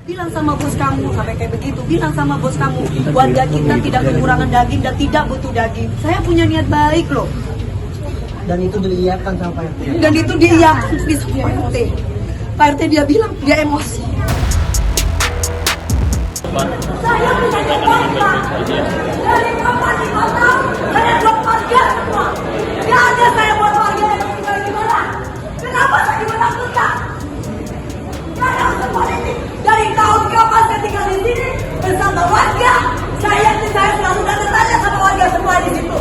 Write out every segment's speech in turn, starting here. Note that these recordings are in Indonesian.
Bilang sama bos kamu, sampai kayak begitu. Bilang sama bos kamu, warga kita tidak kekurangan daging dan tidak butuh daging. Saya punya niat baik loh. Dan itu diiyakan sama Pak RT. Dan itu dia yang di Pak RT. Pak RT dia bilang dia emosi. Saya punya niat baik, Pak. Dari kapan 5 tahun, saya buat warga semua. Gak ada saya buat warga yang tinggal di mana. Kenapa saya dimenang-menang? Saya unsur politik. Dari tahun kapan saya tinggal di sini bersama warga. Saya selalu tanya sama warga semua di situ.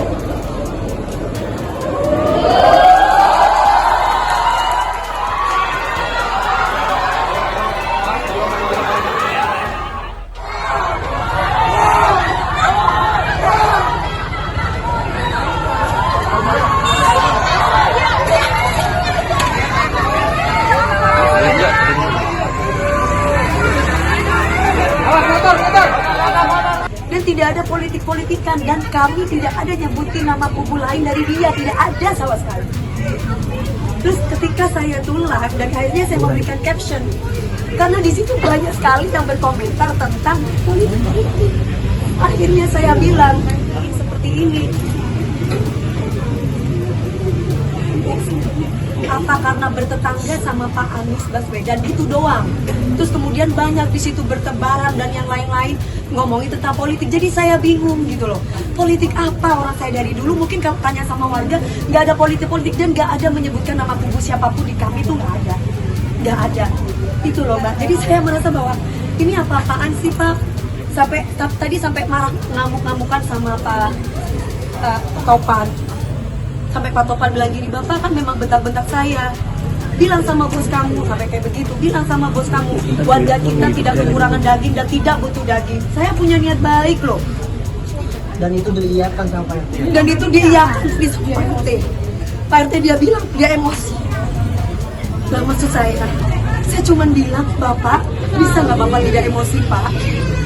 Dan tidak ada politik-politikan, dan kami tidak ada nyebutin nama kubu lain dari dia, tidak ada sama sekali. Terus ketika saya tulis dan akhirnya saya memberikan caption, karena di situ banyak sekali yang berkomentar tentang politik. Akhirnya saya bilang seperti ini. Apa karena bertetangga sama Pak Anies Baswedan itu doang. Terus kemudian banyak di situ bertebaran dan yang lain-lain ngomongin tentang politik. Jadi saya bingung gitu loh. Politik apa? Orang saya dari dulu mungkin kalau tanya sama warga nggak ada politik dan nggak ada menyebutkan nama kubu siapapun di kami itu nggak ada. Itu loh Mbak. Jadi saya merasa bahwa ini apa-apaan sih Pak? Tadi sampai marah ngamuk-ngamukan sama Pak Topan. Sampai Pak Topan bilang gini, Bapak kan memang bentak-bentak saya. Bilang sama bos kamu, sampai kayak begitu. Bilang sama bos kamu, warga kita tidak kekurangan daging dan tidak butuh daging. Saya punya niat baik loh. Dan itu diiyakan sama Pak RT. Dan itu dia yang di Pak RT. Pak RT dia bilang dia emosi. Nah maksud saya cuma bilang, Bapak bisa nggak Bapak tidak emosi Pak?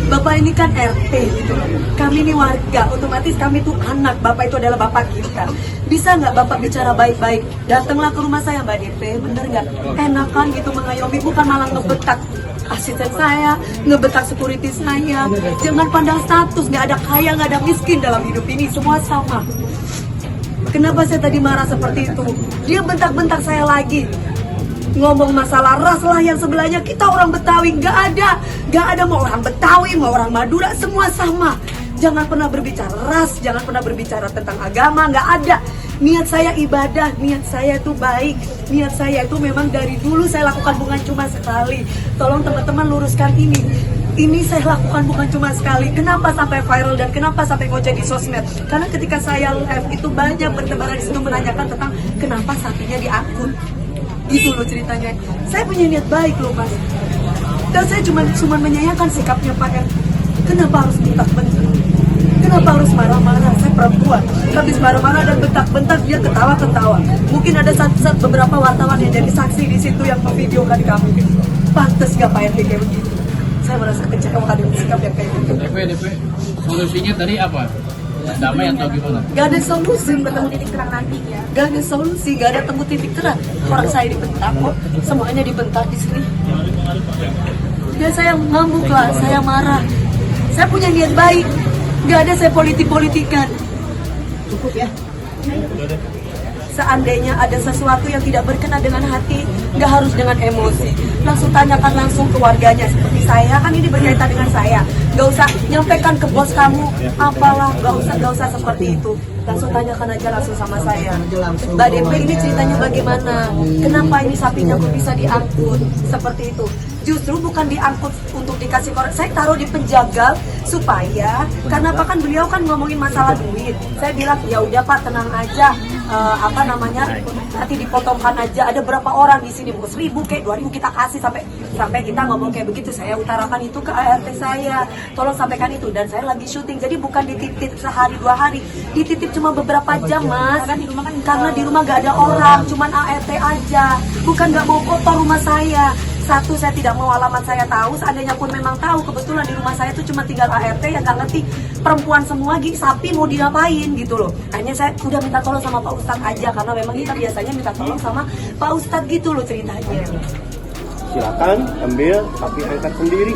Bapak ini kan RT gitu. Kami ini warga, otomatis kami itu anak. Bapak itu adalah bapak kita. Bisa nggak Bapak bicara baik-baik? Datanglah ke rumah saya Mbak DP, bener nggak? Enakan gitu mengayomi, bukan malah ngebetak asisten saya, ngebetak security saya. Jangan pandang status, nggak ada kaya, nggak ada miskin dalam hidup ini, semua sama. Kenapa saya tadi marah seperti itu? Dia bentak-bentak saya lagi. Ngomong masalah ras lah yang sebelahnya, kita orang Betawi, nggak ada mau orang Betawi, mau orang Madura, semua sama. Jangan pernah berbicara ras, jangan pernah berbicara tentang agama, nggak ada. Niat saya ibadah, niat saya itu baik, niat saya itu memang dari dulu saya lakukan bukan cuma sekali. Tolong teman-teman luruskan ini. Ini saya lakukan bukan cuma sekali. Kenapa sampai viral dan kenapa sampai ngoceh di sosmed? Karena ketika saya live itu banyak bertebaran di situ menanyakan tentang kenapa sapinya diangkut. Gitu loh ceritanya. Saya punya niat baik loh Mas. Dan saya cuma menyayangkan sikapnya Pak R. Kenapa harus bentak-bentak? Kenapa harus marah-marah? Saya perempuan. Habis marah-marah dan bentak-bentak dia ketawa-ketawa. Mungkin ada beberapa wartawan yang jadi saksi di situ yang memvideokan kami. Pantes gak Pak R kayak begitu? Saya merasa kecewa dengan sikap yang kayak gitu. DP, solusinya tadi apa? Damai atau gimana? Gak ada solusi, bertemu titik terang nanti ya. Gak ada solusi, gak ada temu titik terang. Orang saya dibentak kok, semuanya dibentak di sini. Dan saya ngamuk lah, saya marah. Saya punya niat baik, gak ada saya politik-politikan. Cukup ya. Seandainya ada sesuatu yang tidak berkenan dengan hati, nggak harus dengan emosi. Langsung tanyakan langsung ke warganya. Seperti saya, kan ini berkaitan dengan saya. Nggak usah nyampaikan ke bos kamu, apalah, nggak usah seperti itu. Langsung tanyakan aja langsung sama saya. Mbak DP ini ceritanya bagaimana? Kenapa ini sapinya kok bisa diangkut? Seperti itu. Justru bukan diangkut untuk dikasih korek, saya taruh di penjagal supaya, karena apa kan beliau kan ngomongin masalah duit. Saya bilang ya udah Pak tenang aja, nanti dipotongkan aja. Ada berapa orang di sini, 1.000 kayak 2.000 kita kasih sampai kita ngomong kayak begitu. Saya utarakan itu ke ART saya, tolong sampaikan itu. Dan saya lagi syuting, jadi bukan dititip sehari 2 hari, dititip cuma beberapa jam Mas. Karena di rumah gak ada orang, cuman ART aja. Bukan gak mau kotor rumah saya. Satu, saya tidak mau alamat saya tahu. Seandainya pun memang tahu, kebetulan di rumah saya itu cuma tinggal ART yang gak ngerti perempuan semua, sapi mau diapain gitu loh. Akhirnya saya udah minta tolong sama Pak Ustadz aja, karena memang kita biasanya minta tolong sama Pak Ustadz gitu loh ceritanya. silakan ambil tapi angkat sendiri.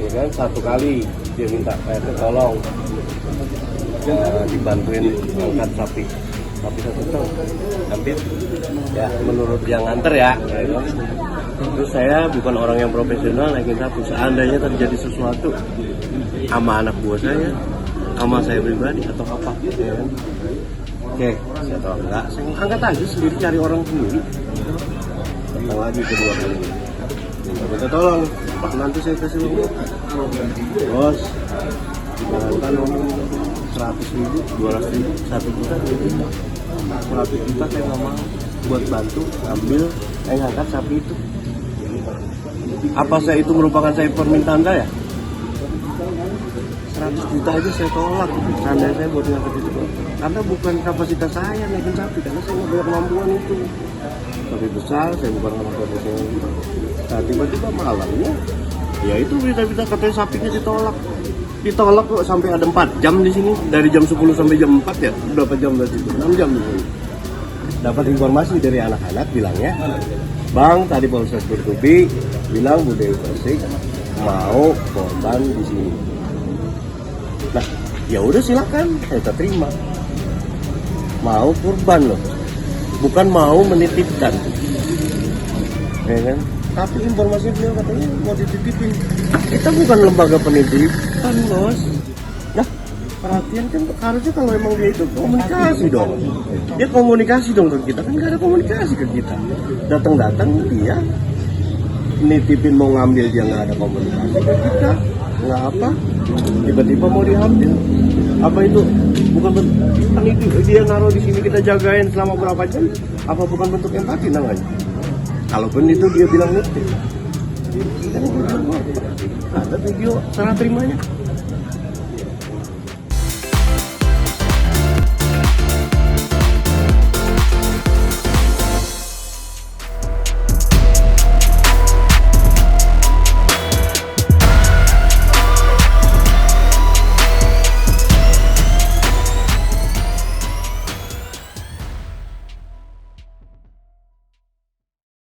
Ya kan, satu kali dia minta Pak RT tolong dibantuin angkat sapi satu ton, ambil ya menurut yang nganter ya. Terus saya bukan orang yang profesional naikin sapi. Seandainya terjadi sesuatu sama anak buah saya, sama saya pribadi atau apa, ya kan? Oke, saya tahu enggak, saya angkat aja sendiri, cari orang sendiri. Datang lagi kedua kali, minta tolong, Pak nanti saya kasih uang. Bos, jangankan ngomong 100.000, 200.000, 1 juta, 100 juta saya nggak mau buat bantu ambil ngangkat sapi itu. Apa saya itu merupakan saya permintaan saya? 100 juta aja saya tolak, seandainya saya buat ngangkat itu, karena bukan kapasitas saya naikin sapi, karena saya nggak punya kemampuan itu. Sapi besar, saya bukan orang profesional. Nah tiba-tiba malamnya, ya itu berita-berita katanya sapinya ditolak kok, sampai ada 4 jam di sini, dari jam 10 sampai jam 4 ya, berapa jam dari situ? 6 jam di sini. Dapat informasi dari anak-anak bilangnya, Bang, tadi Polsek Bertubi bilang Bu Dewi Persik mau korban di sini. Nah, ya udah silakan, kita terima. Mau kurban loh, bukan mau menitipkan, ya kan? Tapi informasi beliau katanya mau dititipin. Kita bukan lembaga penitipan, bos. Nah, perhatian kan harusnya kalau emang dia itu komunikasi dong. Dia komunikasi dong ke kita, kan nggak ada komunikasi ke kita. Datang dia nitipin mau ngambil, dia nggak ada komunikasi ke kita, nggak apa. Tiba-tiba mau diambil. Apa itu? Bukan kan itu dia naruh di sini kita jagain selama berapa jam? Apa bukan bentuk empati namanya? Kalaupun itu dia bilang nitip, ada video serah terimanya.